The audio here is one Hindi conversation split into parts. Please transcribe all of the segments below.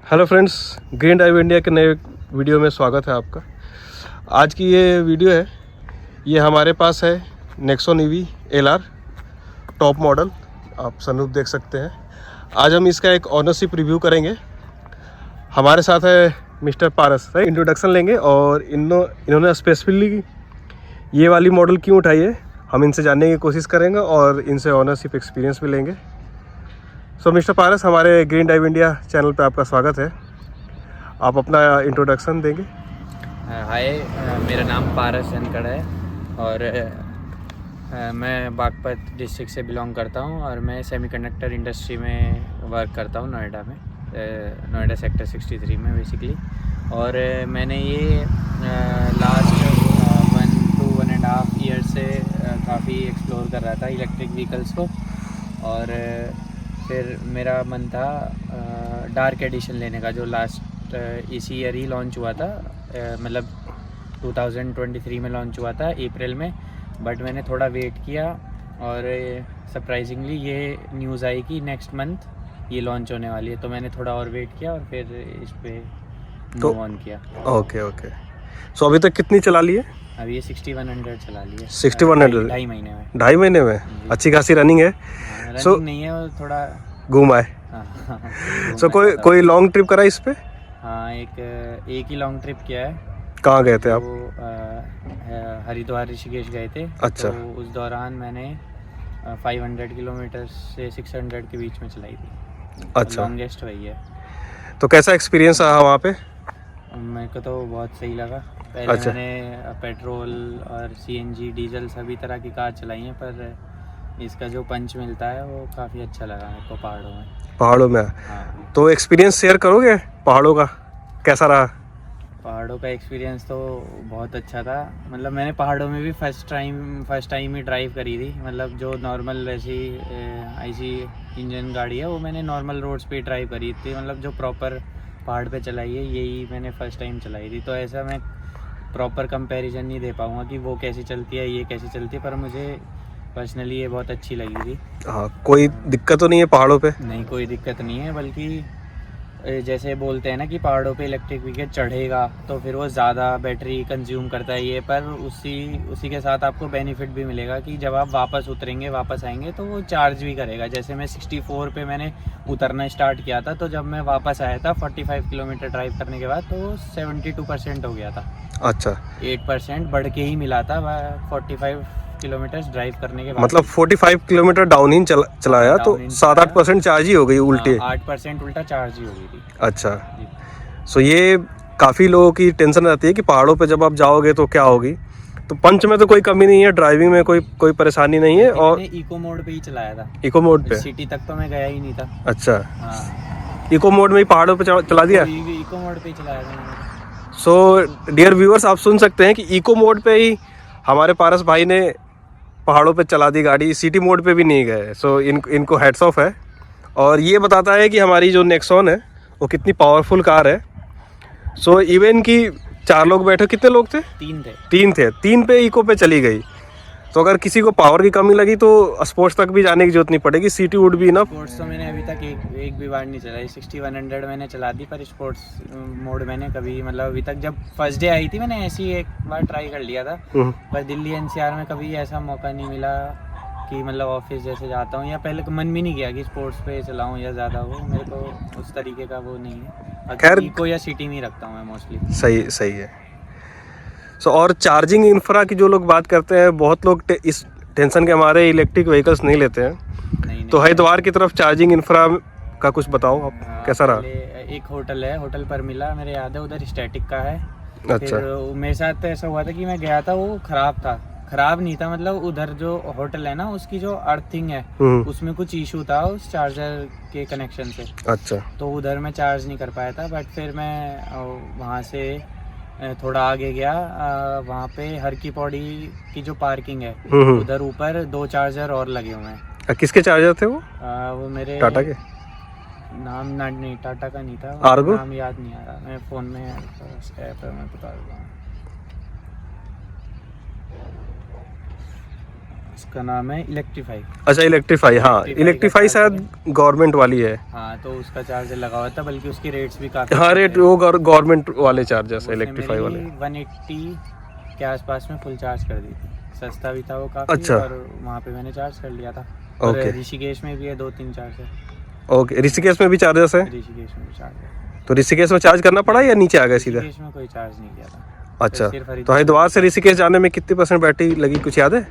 Hello friends, green drive India के नए वीडियो में स्वागत है आपका। आज की ये वीडियो है, ये हमारे पास है Nexon EV LR top model. आप सनरूफ देख सकते हैं। आज हम इसका एक ऑनरशिप रिव्यू करेंगे। हमारे साथ है मिस्टर पारस, राइट। इंट्रोडक्शन लेंगे और इन्होंने स्पेसिफिकली ये वाली मॉडल क्यों उठाई है, हम इनसे जानने की कोशिश करेंगे और इनसे ऑनरशिप एक्सपीरियंस भी लेंगे। सो मिस्टर पारस, हमारे ग्रीन ड्राइव इंडिया चैनल पे आपका स्वागत है। आप अपना इंट्रोडक्शन देंगे। हाय, मेरा नाम पारस जनकड़ है और मैं बागपत डिस्ट्रिक्ट से बिलोंग करता हूँ और मैं सेमीकंडक्टर इंडस्ट्री में वर्क करता हूँ नोएडा में, नोएडा सेक्टर 63 में बेसिकली। और मैंने ये लास्ट 1.5 ईयर से काफ़ी एक्सप्लोर कर रहा था इलेक्ट्रिक व्हीकल्स को। और फिर मेरा मन था डार्क एडिशन लेने का, जो लास्ट इसी ईयर ही लॉन्च हुआ था, मतलब 2023 में लॉन्च हुआ था अप्रैल में। बट मैंने थोड़ा वेट किया और सरप्राइजिंगली ये न्यूज़ आई कि नेक्स्ट मंथ ये लॉन्च होने वाली है, तो मैंने थोड़ा और वेट किया और फिर इस पे मूव ऑन किया। ओके। सो अभी तक कितनी चला ली है? अभी ये 6100 चला ली है। 6100 ढाई महीने में। 2.5 महीने में अच्छी खासी रनिंग है। रनिंग नहीं है, वो थोड़ा घूम आए। सो कोई लॉन्ग ट्रिप करा इस पे? हाँ, एक ही लॉन्ग ट्रिप किया है। कहाँ गए थे आप? हरिद्वार ऋषिकेश गए थे। अच्छा। तो उस दौरान मैंने 500 किलोमीटर से 600 के बीच में चलाई थी। अच्छा, लॉन्गेस्ट वही है। तो कैसा एक्सपीरियंस रहा वहाँ पे? मेरे को तो बहुत सही लगा। पहले अच्छा। मैंने पेट्रोल और CNG डीजल सभी तरह की कार चलाई हैं, पर इसका जो पंच मिलता है वो काफ़ी अच्छा लगा मेरे को पहाड़ों में। हाँ। तो एक्सपीरियंस शेयर करोगे पहाड़ों का, कैसा रहा? पहाड़ों का एक्सपीरियंस तो बहुत अच्छा था। मतलब मैंने पहाड़ों में भी फर्स्ट टाइम ही ड्राइव करी थी। मतलब जो नॉर्मल वैसी IC इंजन गाड़ी है वो मैंने नॉर्मल रोड्स पे ड्राइव करी थी। मतलब जो प्रॉपर पहाड़ पे चलाई है यही मैंने फ़र्स्ट टाइम चलाई थी। तो ऐसा मैं प्रॉपर कंपैरिजन नहीं दे पाऊँगा कि वो कैसी चलती है, ये कैसी चलती है, पर मुझे पर्सनली ये बहुत अच्छी लगी थी। हाँ, कोई दिक्कत तो नहीं है पहाड़ों पे? नहीं, कोई दिक्कत नहीं है। बल्कि जैसे बोलते हैं ना कि पहाड़ों पे इलेक्ट्रिक व्हीकल चढ़ेगा तो फिर वो ज़्यादा बैटरी कंज्यूम करता है ये, पर उसी के साथ आपको बेनिफिट भी मिलेगा कि जब आप वापस आएंगे तो वो चार्ज भी करेगा। जैसे मैं 64 पे मैंने उतरना स्टार्ट किया था, तो जब मैं वापस आया था 45 किलोमीटर ड्राइव करने के बाद, तो 72% हो गया था। अच्छा। 8% बढ़ के ही मिला था 45 किलोमीटर ड्राइव करने के बाद। मतलब 45 किलोमीटर डाउन ही चलाया तो 7-8% चार्ज ही हो गई उल्टी? 8% उल्टा चार्ज ही हो गई थी। अच्छा। सो ये काफ़ी लोगों की टेंशन रहती है कि पहाड़ों पे जब आप जाओगे तो क्या होगी। तो पंच में तो कोई कमी नहीं है, ड्राइविंग में कोई परेशानी नहीं है। और मैंने इको मोड पे ही चलाया था। इको मोड पे? सिटी तक तो मैं गया ही नहीं था। अच्छा। हाँ, इको मोड में ही पहाड़ों पे चला दिया? इको मोड पे ही चलाया था मैंने। सो डियर व्यूअर्स, आप सुन सकते हैं कि इको मोड पे ही हमारे पारस भाई ने पहाड़ों पे चला दी गाड़ी, सिटी मोड पे भी नहीं गए। सो इनको हेड्स ऑफ है। और ये बताता है कि हमारी जो नेक्सॉन है वो कितनी पावरफुल कार है। सो इवन कि 4 लोग बैठे, कितने लोग थे? 3 थे। 3 पे इको पे चली गई। तो अगर किसी को पावर की कमी लगी तो स्पोर्ट्स तक भी जाने की जरूरत नहीं पड़ेगी, सिटी वुड भी ना। स्पोर्ट्स तो मैंने अभी तक एक भी बार नहीं चलाई। 6100 मैंने चला दी, पर स्पोर्ट्स मोड मैंने कभी, मतलब अभी तक, जब फर्स्ट डे आई थी मैंने ऐसे ही एक बार ट्राई कर लिया था। पर दिल्ली NCR में कभी ऐसा मौका नहीं मिला कि मतलब ऑफिस जैसे जाता हूँ, या पहले मन भी नहीं किया कि स्पोर्ट्स पे चलाऊँ या ज़्यादा वो मेरे को उस तरीके का वो नहीं है। खैर, इको या सिटी में ही रखता हूँ मैं मोस्टली। सही है। सो और चार्जिंग इंफ्रा की जो लोग बात करते हैं, बहुत लोग इस टेंशन के हमारे इलेक्ट्रिक व्हीकल्स नहीं लेते हैं। नहीं, तो हरिद्वार की तरफ चार्जिंग इंफ्रा का कुछ बताओ आप, कैसा रहा? एक होटल है, होटल पर मिला, मेरे याद है, उधर स्टैटिक का है। अच्छा। फिर मेरे साथ तो ऐसा हुआ था कि मैं गया था, वो खराब नहीं था। मतलब उधर जो होटल है ना, उसकी जो अर्थिंग है उसमें कुछ इशू था उस चार्जर के कनेक्शन से। अच्छा। तो उधर मैं चार्ज नहीं कर पाया था। बट फिर मैं वहाँ से थोड़ा आगे गया, वहाँ पे हर की पौड़ी की जो पार्किंग है उधर ऊपर 2 चार्जर और लगे हुए हैं। किसके चार्जर थे वो? वो मेरे टाटा के? नाम नहीं, टाटा का नहीं था। आर्गो? नाम याद नहीं आ रहा, मैं फ़ोन में ऐप है, मैं बता दूँगा। इसका नाम है इलेक्ट्रीफाई। अच्छा इलेक्ट्रीफाई, हाँ इलेक्ट्रीफाई शायद गवर्नमेंट वाली है। हाँ, तो उसका चार्जर लगा हुआ था, बल्कि उसकी रेट्स भी काफ़ी। हाँ रेट वो गवर्नमेंट वाले चार्जर्स है इलेक्ट्रीफाई वाले। 180 के आसपास में फुल चार्ज कर दी थी, सस्ता भी था वो काफ़ी। अच्छा। और वहाँ पे मैंने चार्ज कर लिया था। और ओके। ऋषिकेश में भी है 2-3 चार्जर। ओके, ऋषिकेश में भी चार्जर्स है? ऋषिकेश में भी चार्ज है। तो ऋषिकेश में चार्ज करना पड़ा या नीचे आ गया सीधा? ऋषिकेश में कोई चार्ज नहीं किया था। अच्छा, सिर्फ तो हरिद्वार से ऋषिकेश जाने में कितनी % बैटरी लगी, कुछ याद है?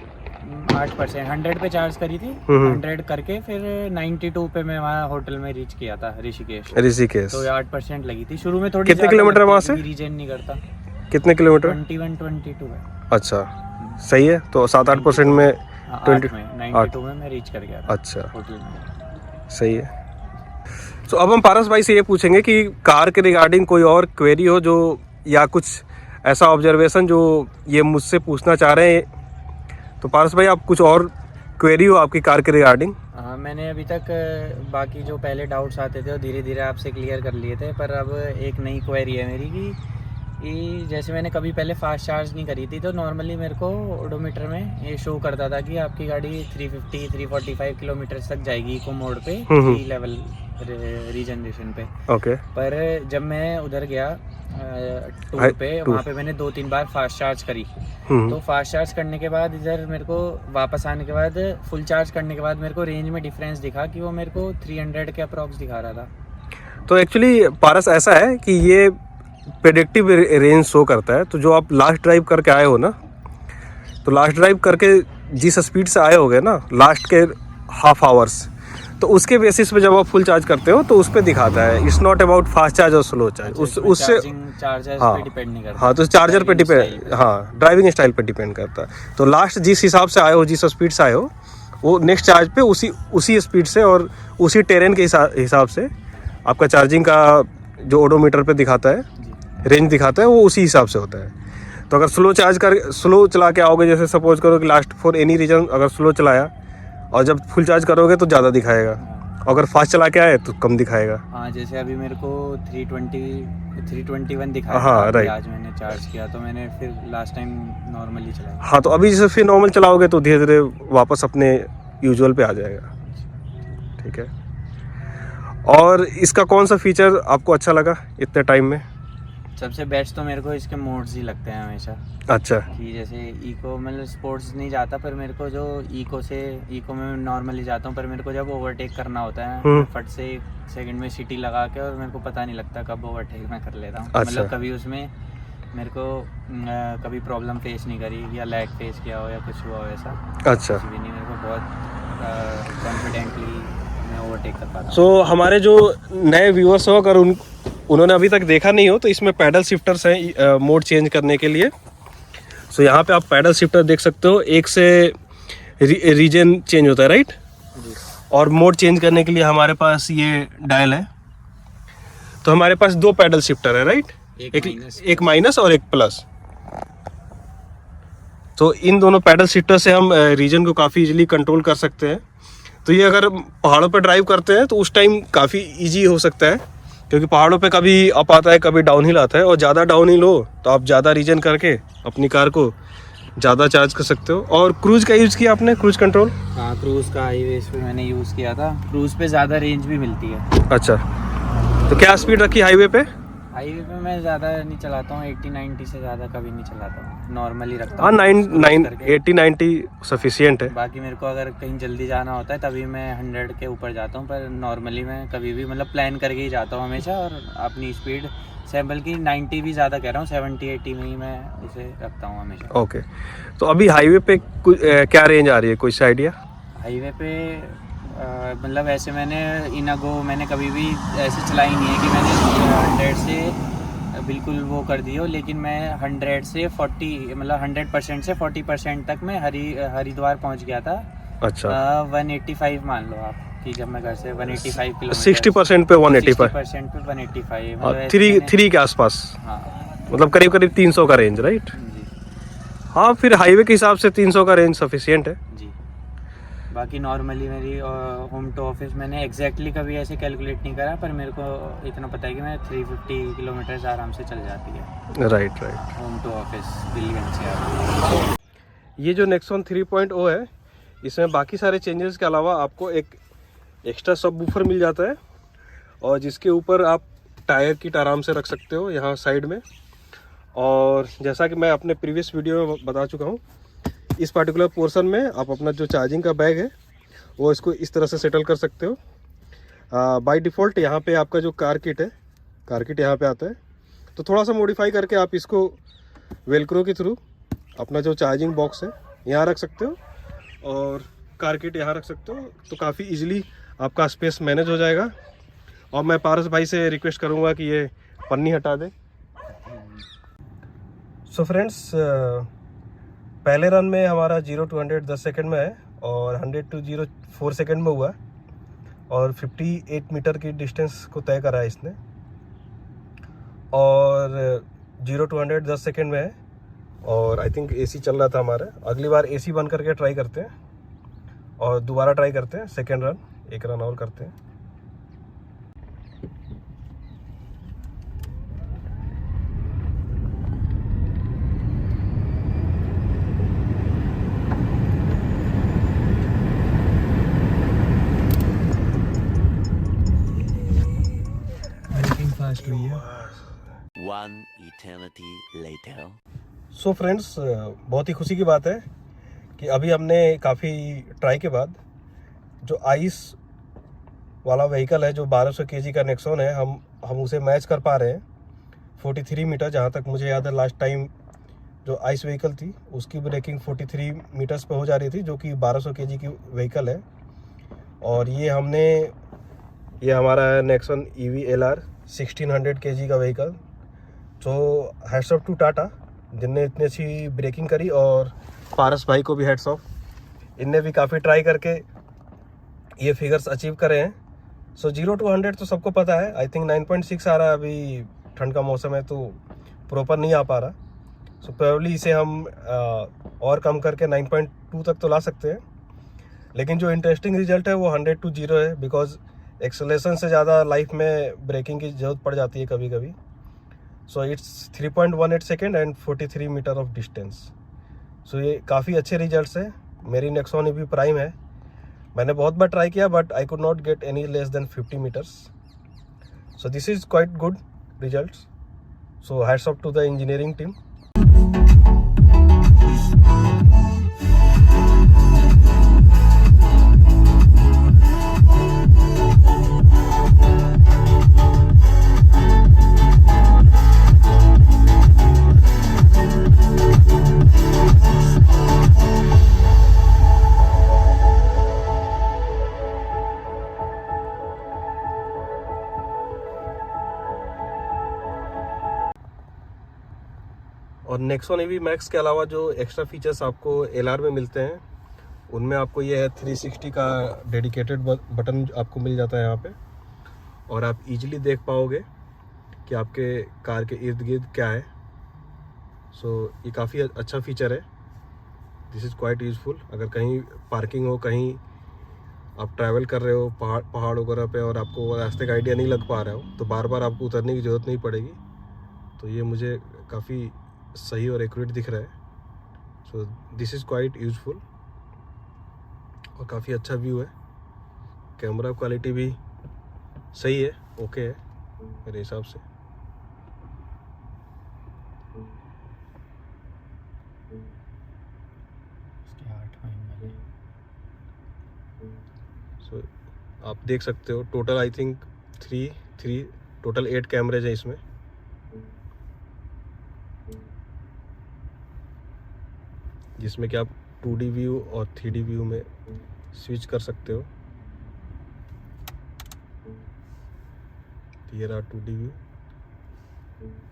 8%। 100 पे चार्ज करी थी। 100 करके फिर 92 पे मैं वहाँ होटल में रीच किया था ऋषिकेश। ऋषिकेश तो 8% लगी थी शुरू में। थोड़ी कितने किलोमीटर वहाँ से? रीजन नहीं करता। कितने किलोमीटर? 21-22 है। अच्छा सही है, तो 7-8% में 92 में मैं रीच कर गया था अच्छा होटल में। सही है। तो अब हम पारस भाई से ये पूछेंगे कि कार के रिगार्डिंग कोई और क्वेरी हो जो, या कुछ ऐसा ऑब्जर्वेशन जो ये मुझसे पूछना चाह रहे हैं। तो पारस भाई आप कुछ और क्वेरी हो आपकी कार के रिगार्डिंग? हाँ, मैंने अभी तक बाकी जो पहले डाउट्स आते थे वो धीरे धीरे आपसे क्लियर कर लिए थे, पर अब एक नई क्वेरी है मेरी कि जैसे मैंने कभी पहले फास्ट चार्ज नहीं करी थी, तो नॉर्मली मेरे को ओडोमीटर में ये शो करता था कि आपकी गाड़ी 350-345 किलोमीटर तक जाएगी इको मोड पे, 3 लेवल रीजनरेशन पे। ओके। पर जब मैं उधर गया टूर पे, वहाँ पे मैंने 2-3 बार फास्ट चार्ज करी। तो फास्ट चार्ज करने के बाद इधर मेरे को वापस आने के बाद फुल चार्ज करने के बाद मेरे को रेंज में डिफरेंस दिखा कि वो मेरे को 300 के अप्रॉक्स दिखा रहा था। तो एक्चुअली पारस ऐसा है कि ये प्रेडिक्टिव रेंज शो करता है। तो जो आप लास्ट ड्राइव करके आए हो ना, तो लास्ट ड्राइव करके जिस स्पीड से आए होगे ना लास्ट के हाफ आवर्स, तो उसके बेसिस पे जब आप फुल चार्ज करते हो तो उस पर दिखाता है। It's not about fast charge और स्लो चार्ज। उससे चार्जर पे डिपेंड नहीं करता। हाँ, तो चार्जर पे डिपेंड, हाँ ड्राइविंग स्टाइल पे डिपेंड करता है। तो लास्ट जिस हिसाब से आए हो, जिस स्पीड से आए हो, वो नेक्स्ट चार्ज पे उसी स्पीड से और उसी टेरेन के हिसाब से आपका चार्जिंग का जो ओडोमीटर पे दिखाता है, रेंज दिखाता है, वो उसी हिसाब से होता है। तो अगर स्लो चला के आओगे, जैसे सपोज करो कि लास्ट फॉर एनी रीजन अगर स्लो चलाया और जब फुल चार्ज करोगे तो ज़्यादा दिखाएगा, अगर फास्ट चला के आए तो कम दिखाएगा। हाँ, जैसे अभी मेरे को 321 दिखाया। हाँ राइट। आज मैंने चार्ज किया तो मैंने फिर लास्ट टाइम नॉर्मली चलाया। हाँ, तो अभी जैसे फिर नॉर्मल चलाओगे तो धीरे धीरे वापस अपने यूजुअल पे आ जाएगा। ठीक है। और इसका कौन सा फीचर आपको अच्छा लगा इतने टाइम में? सबसे बेस्ट तो मेरे को इसके मोड्स ही लगते हैं हमेशा। अच्छा। कि जैसे इको, मतलब स्पोर्ट्स नहीं जाता, पर मेरे को जो इको में नॉर्मली जाता हूँ, पर मेरे को जब ओवरटेक करना होता है फट से 1 सेकंड में सीटी लगा के, और मेरे को पता नहीं लगता कब ओवरटेक मैं कर लेता हूँ। अच्छा। मतलब कभी उसमें मेरे को कभी प्रॉब्लम फेस नहीं करी, या लैग फेस किया हो या कुछ हुआ हो ऐसा। अच्छा। कुछ भी नहीं, मेरे को बहुत कॉन्फिडेंटली मैं ओवरटेक कर पाता हूँ। सो हमारे जो नए व्यूअर्स हो, अगर उन्होंने अभी तक देखा नहीं हो, तो इसमें पैडल शिफ्टर्स हैं मोड चेंज करने के लिए। सो यहाँ पे आप पैडल शिफ्टर देख सकते हो, एक से रीजन चेंज होता है राइट। और मोड चेंज करने के लिए हमारे पास ये डायल है। तो हमारे पास 2 पैडल शिफ्टर है राइट, एक माइनस और एक प्लस। तो इन दोनों पैडल शिफ्टर से हम रीजन को काफ़ी इजीली कंट्रोल कर सकते हैं। तो ये अगर पहाड़ों पर ड्राइव करते हैं तो उस टाइम काफ़ी इजी हो सकता है, क्योंकि पहाड़ों पे कभी अप आता है, कभी डाउन हिल आता है, और ज़्यादा डाउन हिल हो तो आप ज़्यादा रीजन करके अपनी कार को ज़्यादा चार्ज कर सकते हो। और क्रूज़ का यूज़ किया आपने, क्रूज़ कंट्रोल? हाँ, क्रूज़ का हाईवेज पे मैंने यूज़ किया था। क्रूज़ पे ज़्यादा रेंज भी मिलती है। अच्छा, तो क्या स्पीड रखी हाईवे पे? हाईवे पे मैं ज़्यादा नहीं चलाता हूँ, 80-90 से ज़्यादा कभी नहीं चलाता हूँ, नॉर्मली रखता हाँ हूँ। 80-90 सफिशियंट है। बाकी मेरे को अगर कहीं जल्दी जाना होता है तभी मैं 100 के ऊपर जाता हूँ, पर नॉर्मली मैं कभी भी मतलब प्लान करके ही जाता हूँ हमेशा। और अपनी स्पीड बल्कि 90 भी ज़्यादा कह रहा हूँ, 70-80 में ही मैं इसे रखता हूँ हमेशा। ओके। तो अभी हाईवे पे क्या रेंज आ रही है, कुछ आइडिया? हाईवे पे मतलब ऐसे मैंने इनागो मैंने कभी भी ऐसे चलाई नहीं है कि मैंने 100 से बिल्कुल वो कर दी हो, लेकिन मैं 100 से 40 मतलब 100% से 40% तक मैं हरिद्वार पहुंच गया था। अच्छा। 185 मान लो आप, कि जब मैं घर से 185 किलोमीटर 60% पे 185, 60% पे 185 मतलब 3 के आसपास। हाँ, मतलब करीब 300 का रेंज राइट। जी हाँ, फिर हाईवे के हिसाब से 300 का रेंज सफिशिएंट है जी। बाकी नॉर्मली मेरी होम टू ऑफिस मैंने एग्जैक्टली कभी ऐसे कैलकुलेट नहीं करा, पर मेरे को इतना पता है कि मैं 350 किलोमीटर आराम से चल जाती है। Right right. Home to office Delhi NCR. ये जो नेक्सॉन 3.0 है, इसमें बाकी सारे चेंजेस के अलावा आपको एक एक्स्ट्रा सब वूफर मिल जाता है, और जिसके ऊपर आप टायर किट आराम से रख सकते हो यहाँ साइड में। और जैसा कि मैं अपने प्रीवियस वीडियो में बता चुका हूँ, इस पर्टिकुलर पोर्शन में आप अपना जो चार्जिंग का बैग है वो इसको इस तरह से सेटल कर सकते हो। बाय डिफ़ॉल्ट यहाँ पे आपका जो कार किट है, कार किट यहाँ पे आता है, तो थोड़ा सा मॉडिफाई करके आप इसको वेलक्रो के थ्रू अपना जो चार्जिंग बॉक्स है यहाँ रख सकते हो और कार किट यहाँ रख सकते हो, तो काफ़ी इजीली आपका स्पेस मैनेज हो जाएगा। और मैं पारस भाई से रिक्वेस्ट करूँगा कि ये पन्नी हटा दे। सो फ्रेंड्स, पहले रन में हमारा 0 to 100 10 सेकेंड में है और 100 to 0 4 सेकेंड में हुआ और 58 मीटर की डिस्टेंस को तय करा है इसने। और 0 to 100 10 सेकेंड में है और आई थिंक एसी चल रहा था हमारा। अगली बार एसी बंद करके ट्राई करते हैं और दोबारा ट्राई करते हैं, सेकेंड रन, एक रन और करते हैं। One eternity later. So friends, बहुत ही खुशी की बात है कि अभी हमने काफ़ी ट्राई के बाद जो आइस वाला व्हीकल है, जो 1200 केजी का नेक्सॉन है, हम उसे मैच कर पा रहे हैं 43 मीटर। जहाँ तक मुझे याद है, लास्ट टाइम जो आइस व्हीकल थी उसकी ब्रेकिंग 43 मीटर्स पे हो जा रही थी, जो कि 1200 केजी की व्हीकल है। और ये हमारा है नेक्सॉन EV LR 1600 केजी का व्हीकल। तो हैट्स ऑफ टू टाटा, जिनने इतनी अच्छी ब्रेकिंग करी, और पारस भाई को भी हैट्स ऑफ, इनने भी काफ़ी ट्राई करके ये फिगर्स अचीव करे हैं। सो 0 to 100 तो सबको पता है, आई थिंक 9.6 आ रहा है। अभी ठंड का मौसम है तो प्रॉपर नहीं आ पा रहा, सो प्रोबेबली इसे हम और कम करके 9.2 तक तो ला सकते हैं। लेकिन जो इंटरेस्टिंग रिजल्ट है वो 100 to 0 है, बिकॉज एक्सेलरेशन से ज़्यादा लाइफ में ब्रेकिंग की ज़रूरत पड़ जाती है कभी कभी। So it's 3.18 second and 43 metre of distance. So ये काफ़ी अच्छे रिजल्ट्स हैं। मेरी नेक्सॉन EV प्राइम है, मैंने बहुत बार ट्राई किया but I could not get any less than 50 metres. So this is quite good results. So hats off to the engineering team. और नेक्सॉन EV मैक्स के अलावा जो एक्स्ट्रा फीचर्स आपको LR में मिलते हैं, उनमें आपको ये है 360 का डेडिकेटेड बटन आपको मिल जाता है यहाँ पे, और आप इजीली देख पाओगे कि आपके कार के इर्द गिर्द क्या है। सो ये काफ़ी अच्छा फीचर है। This is quite useful. अगर कहीं पार्किंग हो, कहीं आप ट्रैवल कर रहे हो पहाड़ वगैरह पे और आपको रास्ते का आइडिया नहीं लग पा रहा हो, तो बार बार आपको उतरने की ज़रूरत नहीं पड़ेगी। तो ये मुझे काफ़ी सही और एक्यूरेट दिख रहा है। सो दिस इज़ क्वाइट यूज़फुल और काफ़ी अच्छा व्यू है। कैमरा क्वालिटी भी सही है, ओके है मेरे हिसाब से। सो आप देख सकते हो टोटल आई थिंक 3 टोटल 8 कैमरेज है इसमें। जिसमें कि आप 2D व्यू और 3D व्यू में स्विच कर सकते हो। ये रहा 2D व्यू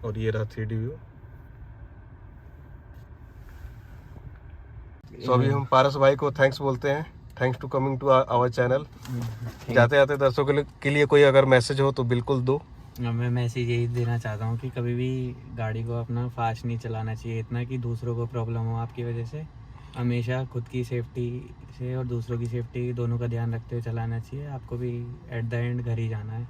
और ये रहा 3D व्यू। सो अभी हम पारस भाई को थैंक्स बोलते हैं, thanks to coming to our channel. जाते जाते दर्शकों के लिए कोई अगर मैसेज हो तो बिल्कुल दो। मैं मैसेज यही देना चाहता हूँ कि कभी भी गाड़ी को अपना फास्ट नहीं चलाना चाहिए इतना कि दूसरों को प्रॉब्लम हो आपकी वजह से। हमेशा खुद की सेफ्टी से और दूसरों की सेफ्टी दोनों का ध्यान रखते हुए चलाना चाहिए। आपको भी एट द एंड घर ही जाना है।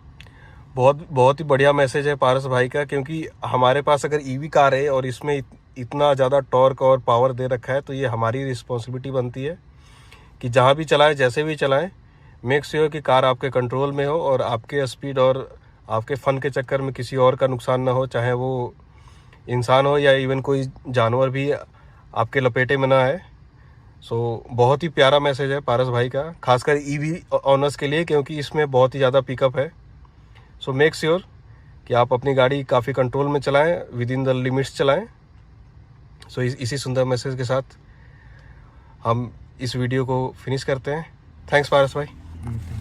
बहुत ही बढ़िया मैसेज है पारस भाई का, क्योंकि हमारे पास अगर EV कार है और इसमें इतना ज़्यादा टॉर्क और पावर दे रखा है, तो ये हमारी रिस्पॉन्सिबिलिटी बनती है कि जहाँ भी चलाएं, जैसे भी चलाएं, मेक श्योर कि कार आपके कंट्रोल में हो और आपके स्पीड और आपके फ़न के चक्कर में किसी और का नुकसान ना हो, चाहे वो इंसान हो या इवन कोई जानवर भी आपके लपेटे में ना आए। सो बहुत ही प्यारा मैसेज है पारस भाई का, खासकर ईवी ऑनर्स के लिए, क्योंकि इसमें बहुत ही ज़्यादा पिकअप है। सो मेक श्योर कि आप अपनी गाड़ी काफ़ी कंट्रोल में चलाएं, विद इन द लिमिट्स चलाएं। सो इसी सुंदर मैसेज के साथ हम इस वीडियो को फिनिश करते हैं। थैंक्स पारस भाई।